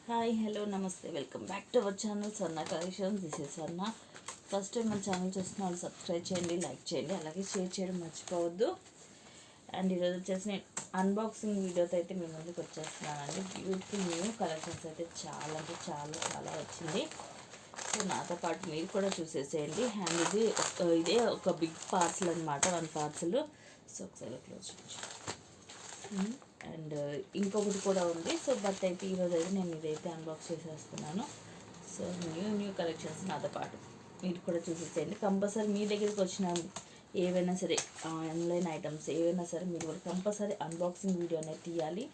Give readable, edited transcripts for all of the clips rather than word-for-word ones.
Hi hello నమస్తే welcome back to our channel Sanna collections. This is Sanna. First time మన channel చూస్తున్న వాళ్ళు subscribe చేయండి, like చేయండి, అలాగే షేర్ చేయడం మర్చిపోవద్దు. అండ్ ఈరోజు వచ్చేసి నేను అన్బాక్సింగ్ వీడియోతో అయితే మీ ముందుకు వచ్చేస్తున్నానండి. బ్యూటిఫుల్ న్యూ కలెక్షన్స్ అయితే చాలా అంటే చాలా వచ్చింది. సో నాతో పాటు మీరు కూడా చూసేసేయండి. అండ్ ఇదే ఒక బిగ్ పార్సల్ అనమాట, 1 పార్సల్. సో ఒకసారి క్లోజ్ చేయొచ్చు. అండ్ ఇంకొకటి కూడా ఉంది. సో బట్ అయితే ఈరోజు అయితే నేను ఇదైతే అన్బాక్స్ చేసేస్తున్నాను. సో న్యూ కలెక్షన్స్ నాతో పాటు మీరు కూడా చూసేసేయండి. కంపల్సరీ మీ దగ్గరికి వచ్చిన ఏవైనా సరే ఆన్లైన్ ఐటమ్స్ ఏవైనా సరే మీరు కూడా కంపల్సరీ అన్బాక్సింగ్ వీడియో అనేది తీయాలి.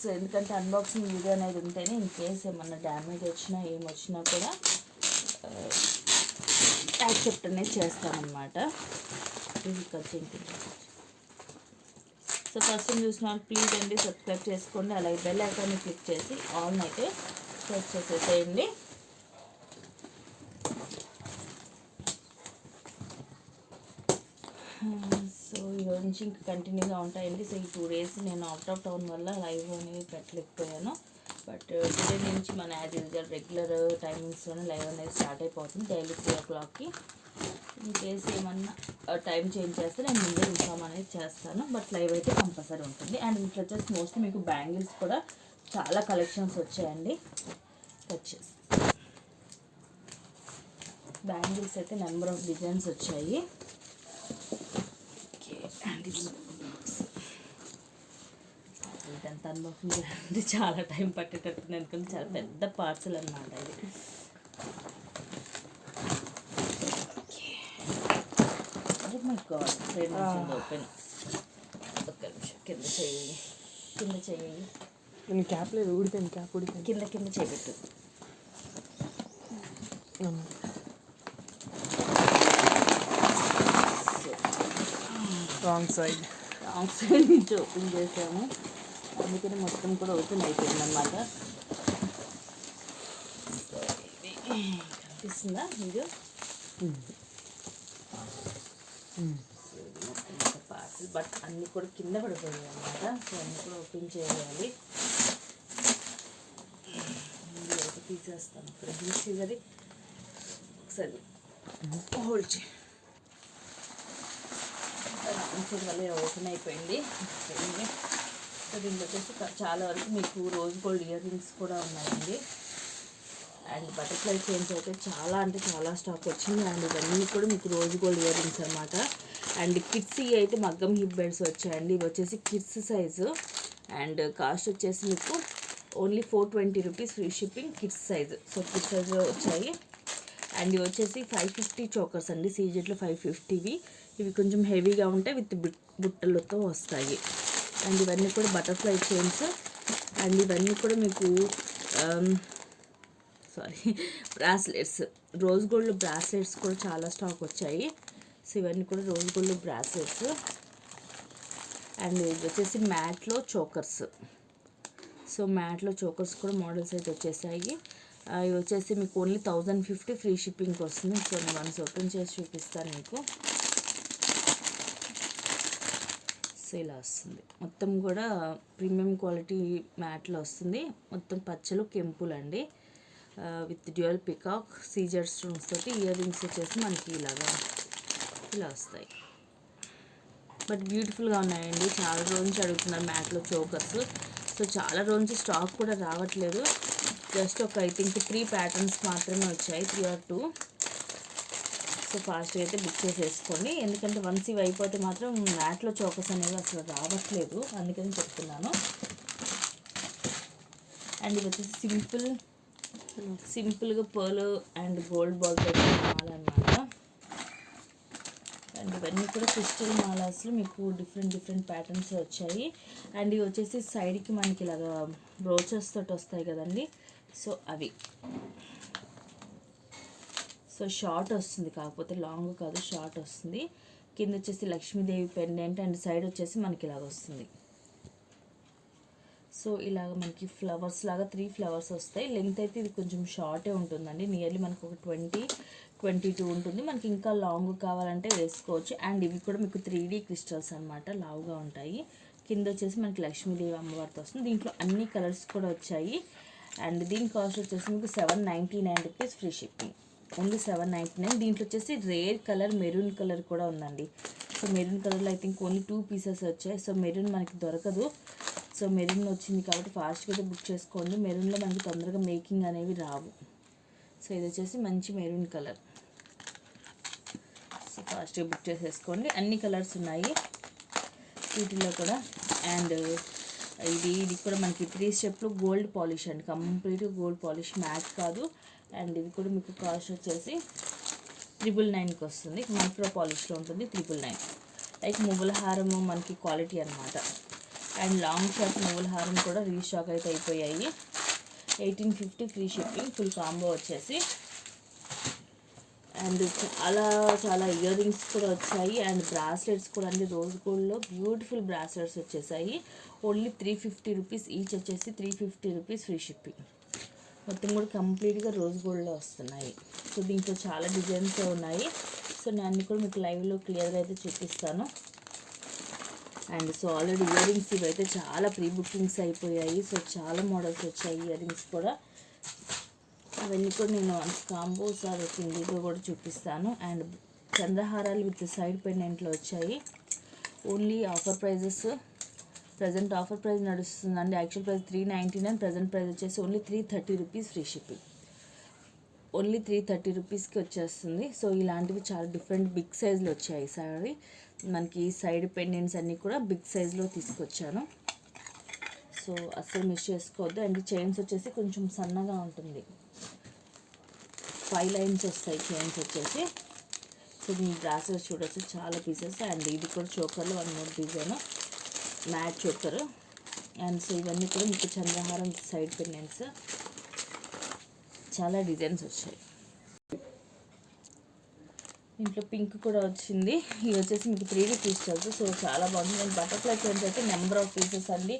సో ఎందుకంటే అన్బాక్సింగ్ వీడియో అనేది ఉంటేనే ఇన్ కేస్ ఏమన్నా డ్యామేజ్ వచ్చినా ఏమొచ్చినా కూడా యాక్సెప్ట్ అనేది చేస్తానన్నమాట. ఇది ఖర్చు. సో ఫస్ట్ టైం చూసిన వాళ్ళు ప్లీజ్ అండి సబ్స్క్రైబ్ చేసుకోండి, అలాగే బెల్ ఐకాన్ని క్లిక్ చేసి ఆన్ అయితే సెట్ చేసేసేయండి. సో ఈరోజు నుంచి ఇంకా కంటిన్యూగా ఉంటాయండి. సో ఈ 2 days నేను అవుట్ ఆఫ్ టౌన్ వల్ల లైవ్ అనేవి పెట్టలేకపోయాను. బట్ టుడే నుంచి మన యాజ్ యూజువల్ రెగ్యులర్ టైమింగ్స్లోనే లైవ్ అనేది స్టార్ట్ అయిపోతుంది. డైలీ 3 o'clockకి. ఇన్ కేస్ ఏమన్నా టైం చేంజ్ చేస్తే నేను ముందే ఇన్ఫామ్ అనేది చేస్తాను. బట్ లైవ్ అయితే కంపల్సరీ ఉంటుంది. అండ్ ఇట్లా వచ్చేసి మోస్ట్లీ మీకు బ్యాంగిల్స్ కూడా చాలా కలెక్షన్స్ వచ్చాయండి. వచ్చేసి బ్యాంగిల్స్ అయితే నెంబర్ ఆఫ్ డిజైన్స్ వచ్చాయి. ఓకే. అండ్ ఇదంతా అన్బాక్సింగ్ చేయాలంటే చాలా టైం పట్టేటట్టుంది, ఎందుకంటే చాలా పెద్ద పార్సల్ అన్నమాట ఇది. మై గాడ్, సైడ్ నుంచి ఓపెన్. ఒక్క నిమిషం, కింద చేయి. నేను క్యాప్ లేదు, ఊడిపోయింది క్యాప్, ఊడిపోయింది. కింద చేయబెట్టు. రాంగ్ సైడ్ నుంచి ఓపెన్ చేసాము, అందుకని మొత్తం కూడా ఓపెన్ అయిపోయింది అన్నమాట. కనిపిస్తుందా వీడియో? పార్సల్ బట్ అన్నీ కూడా కింద పడిపోయాయి అన్నమాట. సో అన్నీ కూడా ఓపెన్ చేయాలి. తీసేస్తాను ఇక్కడ తీసేది ఒకసారి హోల్డ్ చేయి. వల్ల ఓపెన్ అయిపోయింది. సో దీంట్లో వచ్చేసి చాలా వరకు మీకు రోజ్ గోల్డ్ ఇయర్ రింగ్స్ కూడా ఉన్నాయండి. అండ్ బటర్ఫ్లై చైన్స్ అయితే చాలా అంటే చాలా స్టాక్ వచ్చింది. అండ్ ఇవన్నీ కూడా మీకు రోజ్ గోల్డ్ ఇయర్ రింగ్స్ అనమాట. అండ్ కిడ్స్ అయితే మగ్గం హిప్ బెల్ట్స్ వచ్చాయండి. ఇవి వచ్చేసి కిడ్స్ సైజు అండ్ కాస్ట్ వచ్చేసి మీకు only 420 rupees free shipping. Kids size. So kids size వచ్చాయి. అండ్ ఇవి వచ్చేసి 550 చోకర్స్ అండి. సీజెట్లో 550వి. ఇవి కొంచెం హెవీగా ఉంటాయి, విత్ బుట్టలతో వస్తాయి. అండ్ ఇవన్నీ కూడా బటర్ఫ్లై చైన్స్. అండ్ ఇవన్నీ కూడా మీకు బ్రాస్లెట్స్, రోజ్ గోల్డ్ బ్రాస్లెట్స్ కూడా చాలా స్టాక్ వచ్చాయి. సో ఇవన్నీ కూడా రోజ్ గోల్డ్ బ్రాస్లెట్స్. అండ్ ఇది వచ్చేసి మ్యాట్లో చోకర్స్. సో మ్యాట్లో చోకర్స్ కూడా మోడల్స్ అయితే వచ్చేసాయి. ఇవి వచ్చేసి మీకు ఓన్లీ 1050 ఫ్రీ షిప్పింగ్కి వస్తుంది. సో నేను వన్స్ ఓపెన్ చేసి చూపిస్తాను మీకు. సో ఇలా వస్తుంది, మొత్తం కూడా ప్రీమియం క్వాలిటీ మ్యాట్లో వస్తుంది. మొత్తం పచ్చలు కెంపులు అండి, విత్ డ్యూయల్ పికాక్ సీజర్ స్టోన్స్ తోటి. ఇయర్ రింగ్స్ వచ్చేసి మనకి ఇలా వస్తాయి. బట్ బ్యూటిఫుల్గా ఉన్నాయండి. చాలా రోజు నుంచి అడుగుతున్నారు మ్యాట్లో చోకర్స్. సో చాలా రోజు నుంచి స్టాక్ కూడా రావట్లేదు. జస్ట్ ఒక ఐ థింక్ 3 ప్యాటర్న్స్ మాత్రమే వచ్చాయి, 3 or 2. సో ఫాస్ట్గా అయితే బుక్ చేసేసుకోండి, ఎందుకంటే వన్స్ ఇవి అయిపోతే మాత్రం మ్యాట్లో చోకర్స్ అనేవి అసలు రావట్లేదు, అందుకని చెప్తున్నాను. అండ్ ఇవి వచ్చేసి సింపుల్గా పర్ల్ అండ్ గోల్డ్ బాల్ మాలన్నమాట. అండ్ ఇవన్నీ కూడా క్రిస్టల్ మాలాస్లో మీకు డిఫరెంట్ ప్యాటర్న్స్ వచ్చాయి. అండ్ ఇవి వచ్చేసి సైడ్కి మనకి ఇలాగా బ్రోచెస్ తోటి వస్తాయి కదండి. సో అవి షార్ట్ వస్తుంది, కాకపోతే లాంగ్ కాదు, షార్ట్ వస్తుంది. కింద వచ్చేసి లక్ష్మీదేవి పెండెంట్ అండ్ సైడ్ వచ్చేసి మనకి ఇలాగ వస్తుంది. సో ఇలాగ మనకి ఫ్లవర్స్ లాగా 3 ఫ్లవర్స్ వస్తాయి. లెంగ్త్ అయితే ఇది కొంచెం షార్టే ఉంటుందండి, నియర్లీ మనకు ఒక 22 ఉంటుంది. మనకి ఇంకా లాంగ్ కావాలంటే వేసుకోవచ్చు. అండ్ ఇవి కూడా మీకు 3D క్రిస్టల్స్ అనమాట, లావుగా ఉంటాయి. కింద వచ్చేసి మనకి లక్ష్మీదేవి అమ్మవారితో వస్తుంది. దీంట్లో అన్ని కలర్స్ కూడా వచ్చాయి. అండ్ దీని కాస్ట్ వచ్చేసి మీకు 799 రూపీస్ ఫ్రీ షిప్పింగ్, ఓన్లీ 799. దీంట్లో వచ్చేసి రేర్ కలర్ మెరూన్ కలర్ కూడా ఉందండి. సో మెరూన్ కలర్లో ఐ థింక్ ఓన్లీ 2 పీసెస్ వచ్చాయి. సో మెరూన్ మనకి దొరకదు. సో మెరూన్ వచ్చింది కాబట్టి ఫాస్ట్గా అయితే బుక్ చేసుకోండి. మెరూన్లో మనకి తొందరగా మేకింగ్ అనేవి రావు. సో ఇది వచ్చేసి మంచి మెరూన్ కలర్. సో ఫాస్ట్గా బుక్ చేసేసుకోండి. అన్ని కలర్స్ ఉన్నాయి వీటిలో కూడా. అండ్ ఇది కూడా మనకి 3 స్టెప్లు గోల్డ్ పాలిష్ అండి, కంప్లీట్గా గోల్డ్ పాలిష్, మ్యాట్ కాదు. అండ్ ఇది కూడా మీకు కాస్ట్ వచ్చేసి 999కి వస్తుంది. మైక్రో పాలిష్లో ఉంటుంది 999. లైక్ మువ్వల హారం మనకి క్వాలిటీ అనమాట. అండ్ లాంగ్ షార్ట్ మువ్వల హారం కూడా రీస్టాక్ అయితే అయిపోయాయి. 1850 ఫ్రీ షిప్పింగ్, ఫుల్ కాంబో వచ్చేసి. అండ్ చాలా ఇయర్ రింగ్స్ కూడా వచ్చాయి. అండ్ బ్రాస్లెట్స్ కూడా అండి, రోజ్ గోల్డ్లో బ్యూటిఫుల్ బ్రాస్లెట్స్ వచ్చేసాయి. ఓన్లీ 350 రూపీస్ ఈచ్, వచ్చేసి 350 రూపీస్ ఫ్రీ షిప్పింగ్. మొత్తం కూడా కంప్లీట్గా రోజ్ గోల్డ్లో వస్తున్నాయి. సో దీంట్లో చాలా డిజైన్స్ ఉన్నాయి. సో నేను అన్ని కూడా మీకు లైవ్లో క్లియర్గా అయితే చూపిస్తాను. And so already ear rings ఇవైతే చాలా ప్రీ బుకింగ్స్ అయిపోయాయి. సో చాలా మోడల్స్ వచ్చాయి ఇయర్ రింగ్స్ కూడా. అవన్నీ కూడా నేను కాంబో సార్ సింగిల్గా కూడా చూపిస్తాను. అండ్ చంద్రహారాలు విత్ సైడ్ పెండెంట్లో వచ్చాయి. Only offer prices, present offer price నడుస్తుందండి. యాక్చువల్ ప్రైస్ 399, ప్రజెంట్ ప్రైస్ వచ్చేసి only 330 rupees free shipping. Only 330 రూపీస్కి వచ్చేస్తుంది. సో ఇలాంటివి చాలా డిఫరెంట్ బిగ్ సైజులో వచ్చాయి. సారీ మనకి సైడ్ పెండెంట్స్ అన్నీ కూడా బిగ్ సైజులో తీసుకొచ్చాను. సో అస్సలు మిస్ చేసుకోవద్దు. అండ్ చైన్స్ వచ్చేసి కొంచెం సన్నగా ఉంటుంది, 5 లైన్స్ వస్తాయి చైన్స్ వచ్చేసి. సో మీ బ్రాసెస్ చూడొచ్చు, చాలా పీసెస్. అండ్ ఇది కూడా చోకర్లో 1 more design, matte choker. And so ఇవన్నీ కూడా మీకు చంద్రహారం సైడ్ పెండెంట్స్, చాలా డిజైన్స్ వచ్చాయి. ఇంట్లో పింక్ కూడా వచ్చింది. ఇది వచ్చేసి మీకు 3D క్రిస్టల్స్. సో చాలా బాగుంది. నేను బటర్ఫ్లై చైన్స్ అయితే నెంబర్ ఆఫ్ పీసెస్ అండి,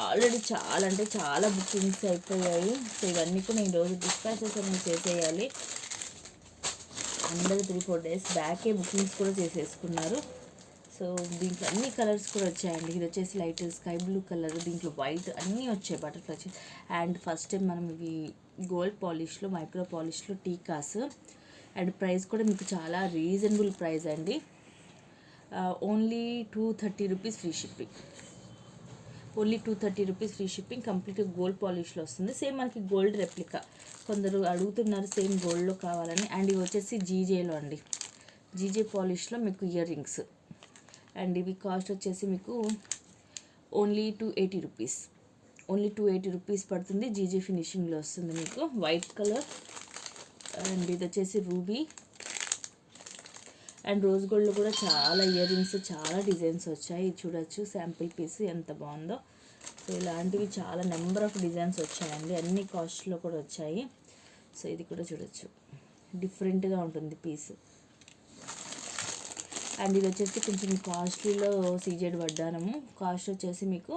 ఆల్రెడీ చాలా అంటే చాలా బుకింగ్స్ అయిపోయాయి. సో ఇవన్నీ కూడా నేను రోజు డిస్పాచెస్ అనేది చేసేయాలి. అందరూ 3-4 డేస్ బ్యాకే బుకింగ్స్ కూడా చేసేసుకున్నారు. సో దీంట్లో అన్ని కలర్స్ కూడా వచ్చాయండి. ఇది వచ్చేసి లైట్ స్కై బ్లూ కలర్, దీంట్లో వైట్ అన్నీ వచ్చాయి butterfly chains. And first time మనం ఇవి గోల్డ్ పాలిష్లో, మైక్రో పాలిష్లో టీకాస్. అండ్ ప్రైస్ కూడా మీకు చాలా రీజనబుల్ ప్రైస్ అండి, only 230 rupees free shipping. Only 230 rupees free shipping. కంప్లీట్గా గోల్డ్ పాలిష్లో వస్తుంది. సేమ్ మనకి గోల్డ్ రెప్లికా, కొందరు అడుగుతున్నారు సేమ్ గోల్డ్లో కావాలని. అండ్ ఇవి వచ్చేసి జీజేలో అండి, జీజే పాలిష్లో మీకు ఇయర్ రింగ్స్. అండ్ ఇవి కాస్ట్ వచ్చేసి మీకు ఓన్లీ 280 రూపీస్, ఓన్లీ 280 రూపీస్ పడుతుంది. జీజే ఫినిషింగ్లో వస్తుంది మీకు, వైట్ కలర్. అండ్ ఇది వచ్చేసి రూబీ. అండ్ రోజ్ గోల్డ్లో కూడా చాలా ఇయర్ రింగ్స్, చాలా డిజైన్స్ వచ్చాయి. ఇది చూడొచ్చు శాంపిల్ పీస్ ఎంత బాగుందో. సో ఇలాంటివి చాలా నెంబర్ ఆఫ్ డిజైన్స్ వచ్చాయండి, అన్ని కాస్ట్లో కూడా వచ్చాయి. సో ఇది కూడా చూడొచ్చు, డిఫరెంట్గా ఉంటుంది పీస్. అండ్ ఇది వచ్చేసి కొంచెం కాస్ట్లీలో సీజెడ్ వడ్డానము. కాస్ట్ వచ్చేసి మీకు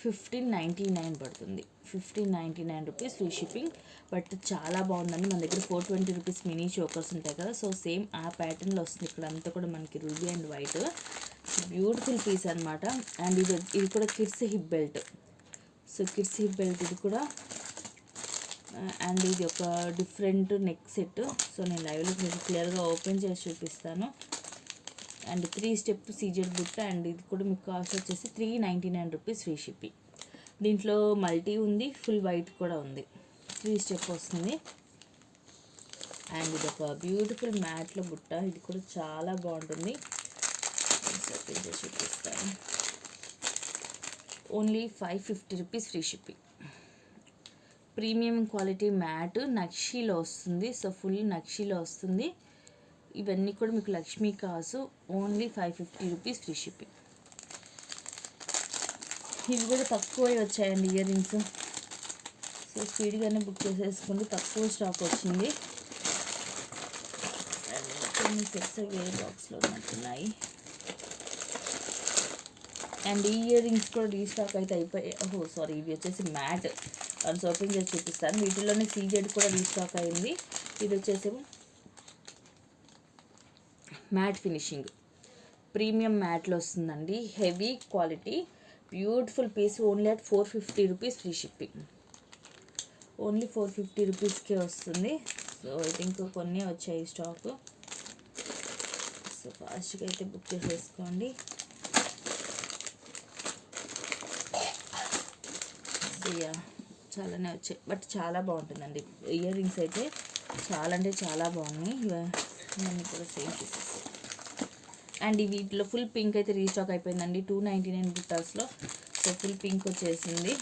1599 పడుతుంది, 1599 రూపీస్ ఫ్రీ షిప్పింగ్. బట్ చాలా బాగుందండి. మన దగ్గర 420 రూపీస్ మినీ చోకర్స్ ఉంటాయి కదా, సో సేమ్ ఆ ప్యాటర్న్లో వస్తుంది. ఇక్కడ అంతా కూడా మనకి ruby and white, beautiful piece అనమాట. అండ్ ఇది కూడా kids hip belt. So kids hip belt ఇది కూడా. అండ్ ఇది ఒక డిఫరెంట్ నెక్ సెట్. సో నేను లైవ్లో మీకు క్లియర్గా ఓపెన్ చేసి చూపిస్తాను. అండ్ 3 స్టెప్ సీజెడ్ బుట్ట. అండ్ ఇది కూడా మీకు కాస్ట్ వచ్చేసి 399 రూపీస్ ఫ్రీ షిప్పింగ్. దీంట్లో మల్టీ ఉంది, ఫుల్ వైట్ కూడా ఉంది, 3 స్టెప్ వస్తుంది. అండ్ ఇది ఒక బ్యూటిఫుల్ మ్యాట్లో బుట్ట, ఇది కూడా చాలా బాగుంటుంది. చూపిస్తాను. Only 550 rupees free shipping. Premium quality matte నక్షీలో వస్తుంది. సో ఫుల్ నక్షీలో వస్తుంది. ఇవన్నీ కూడా మీకు లక్ష్మీ కాసు, ఓన్లీ 550 రూపీస్ ఫ్రీ షిప్పింగ్. ఇవి కూడా తక్కువ వచ్చాయండి ఇయర్ రింగ్స్. సో స్పీడ్గానే బుక్ చేసేసుకోండి, తక్కువ స్టాక్ వచ్చింది. అండ్ కొన్ని సెట్స్ వేరే బాక్స్లో ఉన్నట్టున్నాయి. అండ్ ఈ ఇయర్ రింగ్స్ కూడా రీస్టాక్ అయితే అయిపోయాయి. సారీ, ఇవి వచ్చేసి మ్యాట్. వన్స్ ఓపెన్ చేసి చూపిస్తాను. వీటిలోనే సీజెడ్ కూడా రీస్టాక్ అయింది. ఇది వచ్చేసేమో మ్యాట్ ఫినిషింగ్, ప్రీమియం మ్యాట్లో వస్తుందండి. Heavy quality, beautiful piece. Only at 450 rupees free shipping. Only 450 రూపీస్కే వస్తుంది. సో ఐ థింక్ కొన్ని వచ్చాయి స్టాక్. సో ఫాస్ట్గా అయితే బుక్ చేసేసుకోండి. చాలానే వచ్చాయి, బట్ చాలా బాగుంటుందండి. ఇయర్ రింగ్స్ అయితే చాలా అంటే చాలా బాగున్నాయి. ఇవన్నీ కూడా సేమ్ పీసెస్. అండ్ వీటిలో ఫుల్ పింక్ అయితే రీస్టాక్ అయిపోయిందండి 299 బుట్టాస్లో. సో ఫుల్ పింక్ వచ్చేసింది.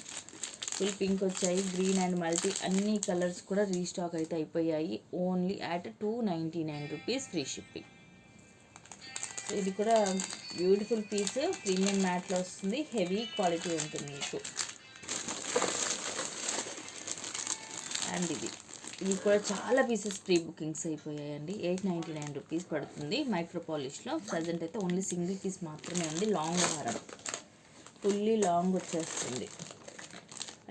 ఫుల్ పింక్ వచ్చాయి, గ్రీన్ అండ్ మల్టీ అన్ని కలర్స్ కూడా రీస్టాక్ అయితే అయిపోయాయి. Only at 299 rupees free shipping. So ఇది కూడా బ్యూటిఫుల్ పీస్, ప్రీమియం మ్యాట్లో వస్తుంది. హెవీ క్వాలిటీ ఉంటుంది మీకు. అండ్ ఇవి కూడా చాలా పీసెస్ ప్రీ బుకింగ్స్ అయిపోయాయండి. 899 రూపీస్ పడుతుంది మైక్రో పాలిష్లో. ప్రజెంట్ అయితే ఓన్లీ సింగిల్ పీస్ మాత్రమే ఉంది. లాంగ్ హారం, ఫుల్లీ లాంగ్ వచ్చేస్తుంది.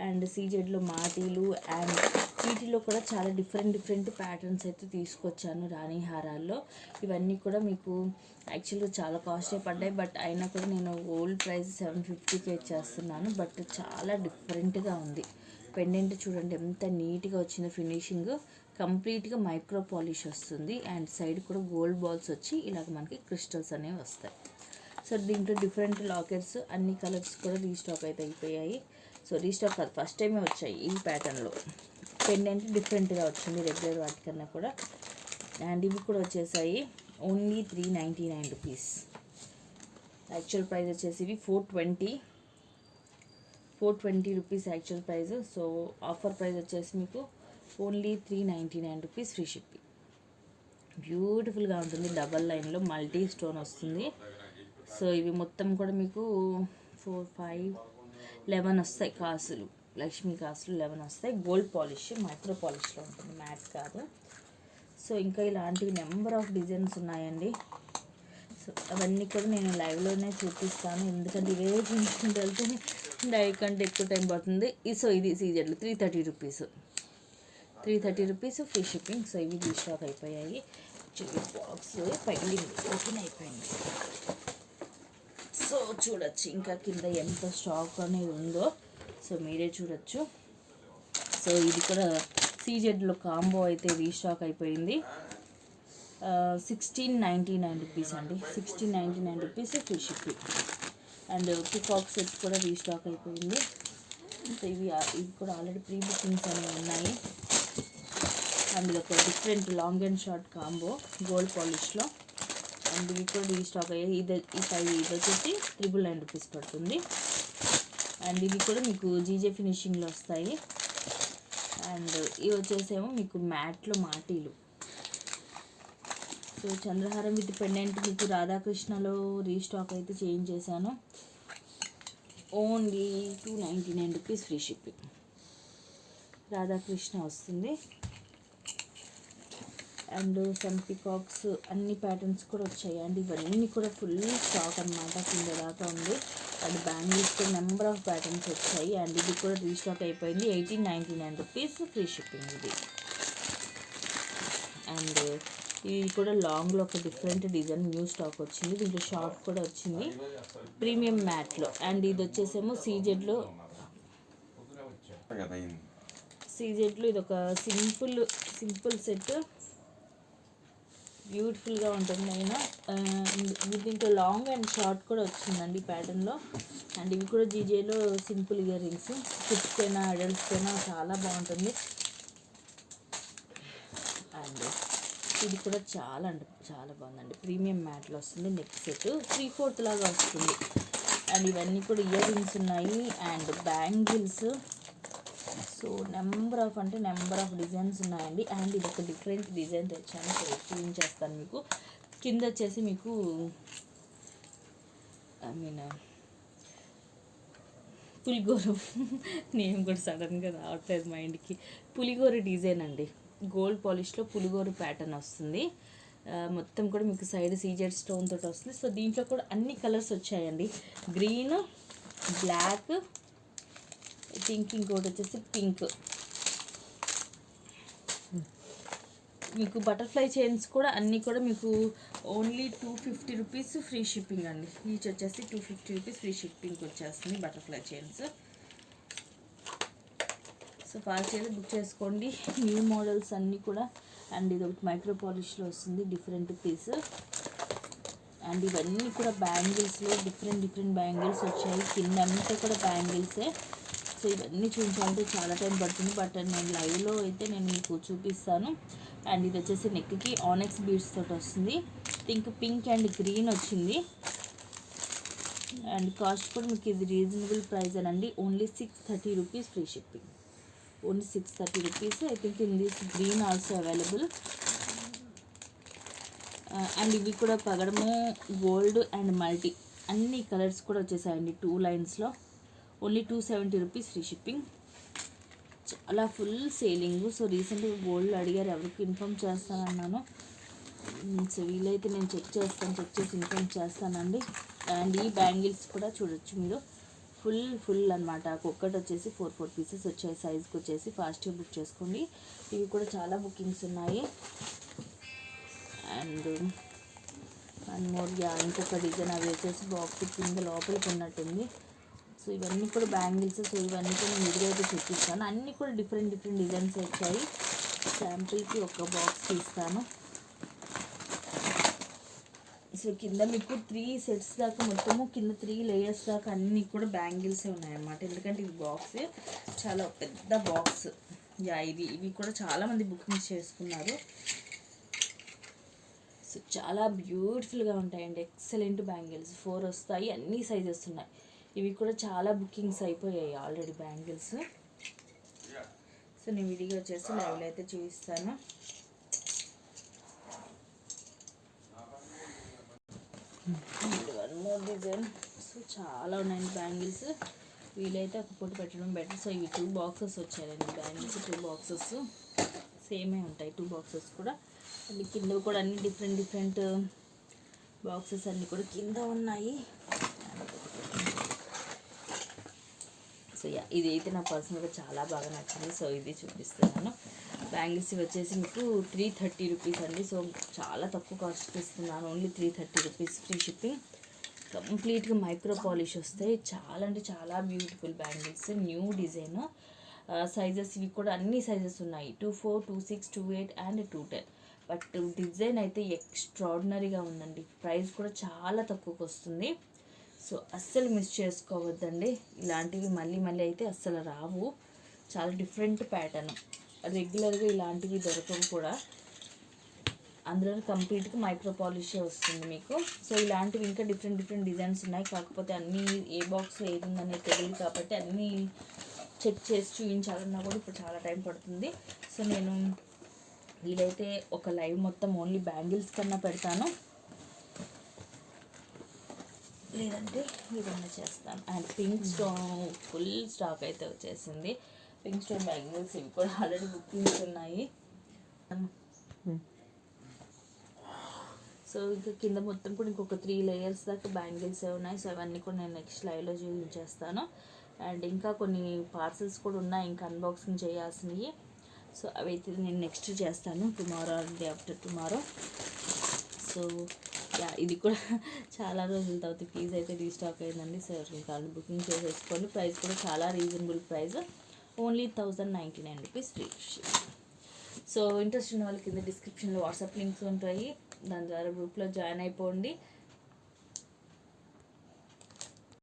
అండ్ సీజెడ్లో మాటీలు, అండ్ వీటిలో కూడా చాలా డిఫరెంట్ ప్యాటర్న్స్ అయితే తీసుకొచ్చాను రాణి హారాల్లో. ఇవన్నీ కూడా మీకు యాక్చువల్గా చాలా కాస్టే పడ్డాయి, బట్ అయినా కూడా నేను ఓల్డ్ ప్రైస్ 750కే ఇచ్చేస్తున్నాను. బట్ చాలా డిఫరెంట్గా ఉంది. పెండెంట్ చూడండి ఎంత నీట్గా వచ్చిందో ఫినిషింగ్. కంప్లీట్గా మైక్రో పాలిష్ వస్తుంది. అండ్ సైడ్ కూడా గోల్డ్ బాల్స్ వచ్చి ఇలాగ మనకి క్రిస్టల్స్ అనేవి వస్తాయి. సో దీంట్లో డిఫరెంట్ లాకెట్స్, అన్ని కలర్స్ కూడా రీస్టాక్ అయితే అయిపోయాయి. సో రీస్టాక్ కాదు, ఫస్ట్ టైమే వచ్చాయి ఈ ప్యాటర్న్లో. పెండెంట్ డిఫరెంట్గా వచ్చింది రెగ్యులర్ వాటికన్నా కూడా. అండ్ ఇవి కూడా వచ్చేసాయి ఓన్లీ 399 రూపీస్. యాక్చువల్ ప్రైస్ వచ్చేసి ఇవి 420 rupees actual price. So offer price వచ్చేసి మీకు ఓన్లీ 399 రూపీస్ ఫ్రీ షిప్పింగ్. బ్యూటిఫుల్గా ఉంటుంది. డబల్ లైన్లో మల్టీ స్టోన్ వస్తుంది. సో ఇవి మొత్తం కూడా మీకు 4, 5, 11 వస్తాయి కాసులు. లక్ష్మీ కాసులు 11 వస్తాయి. గోల్డ్ పాలిష్, మైక్రో పాలిష్లో ఉంటుంది, మ్యాట్ కాదు. సో ఇంకా ఇలాంటివి నెంబర్ ఆఫ్ డిజైన్స్ ఉన్నాయండి. సో అవన్నీ కూడా నేను లైవ్లోనే చూపిస్తాను, ఎందుకంటే ఇవే చూసుకుంటూ వెళ్తే లైవ్ కంటే ఎక్కువ టైం పడుతుంది. సో ఇది సీజెడ్లు 330 rupees. 330 rupees free shipping. So ఇవి రీస్టాక్ అయిపోయాయి. బాక్స్ పగిలింది, ఓపెన్ అయిపోయింది. సో చూడొచ్చు ఇంకా కింద ఎంత స్టాక్ అనేది ఉందో. సో మీరే చూడొచ్చు. సో ఇది కూడా సీజెడ్లో కాంబో అయితే రీస్టాక్ అయిపోయింది. 1699 రూపీస్ అండి. 1699 rupees free shipping. And peacock set కూడా రీస్టాక్ అయిపోయింది. సో ఇవి కూడా ఆల్రెడీ ప్రీ బుకింగ్స్ అనేవి ఉన్నాయి. అండ్ ఇది ఒక different long and short combo gold పాలిష్లో. అండ్ ఇవి కూడా రీస్టాక్ అయ్యాయి. ఇది వచ్చేసి 999 రూపీస్ పడుతుంది. అండ్ ఇవి కూడా మీకు జీజే ఫినిషింగ్లో వస్తాయి. అండ్ ఇవి వచ్చేసేమో మీకు మ్యాట్లో మాటీలు. సో చంద్రహారం విత్ పెండెంట్ మీకు రాధాకృష్ణలో రీస్టాక్ అయితే చేంజ్ చేశాను. Only 299 rupees free shipping. Radhakrishna వస్తుంది. అండ్ సమ్ పికాక్స్ అన్ని ప్యాటర్న్స్ కూడా వచ్చాయి. అండ్ ఇవన్నీ కూడా ఫుల్ స్టాక్ అనమాట, కింద దాకా ఉంది. అండ్ బ్యాంగిల్స్ కూడా నెంబర్ ఆఫ్ ప్యాటర్న్స్ వచ్చాయి. అండ్ ఇది కూడా రీస్టాక్ అయిపోయింది. 1899 రూపీస్ ఫ్రీ షిప్పింగ్ ఇది. అండ్ ఇది కూడా లాంగ్లో ఒక డిఫరెంట్ డిజైన్ న్యూ స్టాక్ వచ్చింది. దీంట్లో షార్ట్ కూడా వచ్చింది ప్రీమియం మ్యాట్లో. అండ్ ఇది వచ్చేసేమో సీజెడ్లో ఇది ఒక సింపుల్ సెట్. బ్యూటిఫుల్గా ఉంటుంది. అయినా దీంట్లో లాంగ్ అండ్ షార్ట్ కూడా వచ్చిందండి ప్యాటర్న్లో. అండ్ ఇవి కూడా జీజేలో సింపుల్ ఇయర్ రింగ్స్. కిడ్స్కైనా అడల్ట్స్కైనా చాలా బాగుంటుంది. అండ్ ఇది కూడా చాలా అంటే చాలా బాగుందండి. ప్రీమియం మ్యాట్లో వస్తుంది. నెక్ సెట్ 3/4 లాగా వస్తుంది. అండ్ ఇవన్నీ కూడా ఇయర్ రింగ్స్ ఉన్నాయి. And bangles. So number of designs ఉన్నాయండి. అండ్ ఇది ఒక డిఫరెంట్ డిజైన్ తెచ్చాను, క్లీన్ చేస్తాను మీకు. కింద వచ్చేసి మీకు పులిగోరు నేమ్ కూడా సడన్గా రావట్లేదు మైండ్కి. పులిగోరు డిజైన్ అండి. గోల్డ్ పాలిష్లో పులిగోరు ప్యాటర్న్ వస్తుంది. మొత్తం కూడా మీకు సైడ్ సీజెడ్ స్టోన్ తోటి వస్తుంది. సో దీంట్లో కూడా అన్ని కలర్స్ వచ్చాయండి. గ్రీన్, బ్లాక్, పింక్, ఇంకోటి వచ్చేసి పింక్. మీకు బటర్ఫ్లై చైన్స్ కూడా అన్నీ కూడా మీకు ఓన్లీ 250 రూపీస్ ఫ్రీ షిప్పింగ్ అండి. ఈచ్ వచ్చేసి 250 రూపీస్ ఫ్రీ షిప్పింగ్ వచ్చేస్తుంది బటర్ఫ్లై చైన్స్. సో ఫాస్ట్ అయితే బుక్ చేసుకోండి. న్యూ మోడల్స్ అన్నీ కూడా. అండ్ ఇది ఒకటి మైక్రో పాలిష్లో వస్తుంది, డిఫరెంట్ పీస్. అండ్ ఇవన్నీ కూడా బ్యాంగిల్స్లో డిఫరెంట్ బ్యాంగిల్స్ వచ్చాయి. కింద అంతా కూడా బ్యాంగిల్సే. సో ఇవన్నీ చూపించాలంటే చాలా టైం పడుతుంది, బట్ నేను లైవ్లో అయితే నేను మీకు చూపిస్తాను. అండ్ ఇది వచ్చేసి నెక్కి ఆనెక్స్ బీడ్స్ తోటి వస్తుంది. పింక్ అండ్ గ్రీన్ వచ్చింది. అండ్ కాస్ట్ కూడా మీకు ఇది రీజనబుల్ ప్రైస్ అనండి. Only 630 rupees free shipping. Only 630 rupees. I think in this green also available. And ఇవి కూడా పగడము గోల్డ్ అండ్ మల్టీ అన్ని కలర్స్ కూడా వచ్చేసాయండి 2 లైన్స్లో. Only 270 rupees free shipping. చాలా ఫుల్ సేలింగ్. సో రీసెంట్గా గోల్డ్ అడిగారు, ఎవరికి ఇన్ఫామ్ చేస్తానన్నాను. సో వీలైతే నేను చెక్ చేసి ఇన్ఫామ్ చేస్తానండి. అండ్ ఈ బ్యాంగిల్స్ కూడా చూడొచ్చు మీరు, ఫుల్ అనమాట. ఒక్కటి వచ్చేసి 4 పీసెస్ వచ్చాయి సైజ్కి వచ్చేసి. ఫాస్ట్గా బుక్ చేసుకోండి. ఇవి కూడా చాలా బుకింగ్స్ ఉన్నాయి. అండ్ మోర్ ఇంకొక డిజైన్ అవి వచ్చేసి బాక్స్ కింద లోపలికి ఉన్నట్టుంది. సో ఇవన్నీ కూడా బ్యాంగిల్స్. సో ఇవన్నీ కూడా నేను విడిగా అయితే చూపిస్తాను. అన్నీ కూడా డిఫరెంట్ డిజైన్స్ వచ్చాయి. శాంపిల్కి ఒక బాక్స్ తీస్తాను. సో కింద మీకు 3 సెట్స్ దాకా మొత్తము కింద 3 లేయర్స్ దాకా అన్నీ కూడా బ్యాంగిల్సే ఉన్నాయన్నమాట. ఎందుకంటే ఇది బాక్స్ చాలా పెద్ద బాక్స్. ఇవి కూడా చాలామంది బుకింగ్ చేసుకున్నారు. సో చాలా బ్యూటిఫుల్గా ఉంటాయండి. ఎక్సలెంట్ బ్యాంగిల్స్ 4 వస్తాయి, అన్ని సైజెస్ ఉన్నాయి. ఇవి కూడా చాలా బుకింగ్స్ అయిపోయాయి ఆల్రెడీ బ్యాంగిల్స్. సో నేను విడిగా వచ్చేసి లైవ్లో అయితే చూపిస్తాను. One more design. సో చాలా ఉన్నాయండి బ్యాంగిల్స్. వీలైతే ఒక పూట పెట్టడం బెటర్. సో ఇవి 2 బాక్సెస్ వచ్చాయండి బ్యాంగిల్స్. 2 బాక్సెస్ సేమే ఉంటాయి, 2 బాక్సెస్ కూడా. అండ్ కింద కూడా అన్ని డిఫరెంట్ బాక్సెస్ అన్నీ కూడా కింద ఉన్నాయి. సో ఇది అయితే నాకు పర్సనల్గా చాలా బాగా నచ్చింది. సో ఇది చూపిస్తున్నాను. బ్యాంగిల్స్ వచ్చేసి మీకు 330 రూపీస్ అండి. సో చాలా తక్కువ కాస్ట్ ఇస్తున్నాను. Only 330 rupees free shipping. కంప్లీట్గా మైక్రో పాలిష్ వస్తాయి. చాలా అంటే చాలా beautiful bangles. New design. Sizes ఇవి కూడా అన్ని సైజెస్ ఉన్నాయి. 24, 26, 28 అండ్ 210. బట్ డిజైన్ అయితే ఎక్స్ట్రాడినరీగా ఉందండి. ప్రైస్ కూడా చాలా తక్కువకి వస్తుంది. సో అస్సలు మిస్ చేసుకోవద్దండి. ఇలాంటివి మళ్ళీ అయితే అస్సలు రావు. చాలా డిఫరెంట్ ప్యాటర్న్. రెగ్యులర్గా ఇలాంటివి దొరకవు కూడా. అందులో కంప్లీట్గా మైక్రో పాలిషే వస్తుంది మీకు. సో ఇలాంటివి ఇంకా డిఫరెంట్ డిజైన్స్ ఉన్నాయి. కాకపోతే అన్నీ ఏ బాక్స్ ఏది ఉందనేది తెలియదు కాబట్టి అన్నీ చెక్ చేసి చూపించాలన్నా కూడా ఇప్పుడు చాలా టైం పడుతుంది. సో నేను వీలైతే ఒక లైవ్ మొత్తం ఓన్లీ బ్యాంగిల్స్ కన్నా పెడతాను, లేదంటే ఏదన్నా చేస్తాను. And pink stone full stock అయితే వచ్చేసింది. పింక్ స్టోన్ బ్యాంగిల్స్ ఇవి కూడా ఆల్రెడీ బుకింగ్స్ ఉన్నాయి. సో ఇంకా కింద మొత్తం కూడా ఇంకొక 3 లేయర్స్ దాకా బ్యాంగిల్స్ ఉన్నాయి. సో అవన్నీ కూడా నేను నెక్స్ట్ లైవ్లో చూపించేస్తాను. అండ్ ఇంకా కొన్ని పార్సల్స్ కూడా ఉన్నాయి ఇంకా అన్బాక్సింగ్ చేయాల్సినవి. సో అవైతే నేను నెక్స్ట్ చేస్తాను, tomorrow or day after tomorrow. So ఇది కూడా చాలా రోజుల తర్వాత ప్లీజ్ అయితే రీస్టాక్ అయిందండి. సో కాల్ బుకింగ్ చేసేసుకోండి. ప్రైస్ కూడా చాలా reasonable price. Only 1099 rupees free. So interest ఉన్న వాళ్ళకి కింద డిస్క్రిప్షన్లో వాట్సాప్ లింక్స్ ఉంటాయి. దాని ద్వారా గ్రూప్లో జాయిన్ అయిపోండి.